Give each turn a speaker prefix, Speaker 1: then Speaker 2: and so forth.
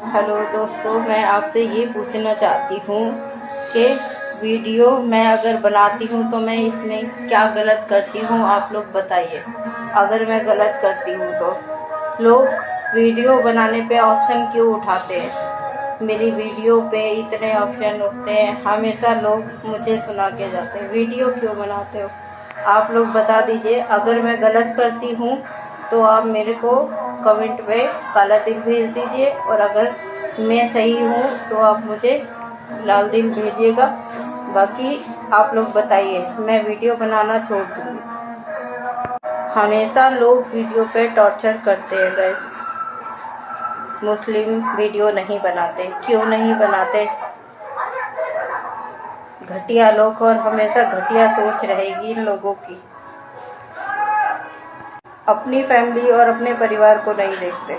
Speaker 1: Hello दोस्तों, मैं आपसे ये पूछना चाहती हूँ कि वीडियो मैं अगर बनाती हूँ तो मैं इसमें क्या गलत करती हूँ, आप लोग बताइए। अगर मैं गलत करती हूँ तो लोग वीडियो बनाने पे ऑप्शन क्यों उठाते हैं? मेरी वीडियो पे इतने ऑप्शन उठते हैं, हमेशा लोग मुझे सुना के जाते हैं, वीडियो क्यों बनाते हो? आप लोग बता दीजिए। अगर मैं गलत करती हूँ तो आप मेरे को कमेंट में काला दिल भेज दीजिए, और अगर मैं सही हूँ तो आप मुझे लाल दिल भेजिएगा। बाकी आप लोग बताइए, मैं वीडियो बनाना छोड़ दूँगी। हमेशा लोग वीडियो पे टॉर्चर करते हैं गाइस। मुस्लिम वीडियो नहीं बनाते, क्यों नहीं बनाते? घटिया लोग, और हमेशा घटिया सोच रहेगी इन लोगों की। अपनी फैमिली और अपने परिवार को नहीं देखते।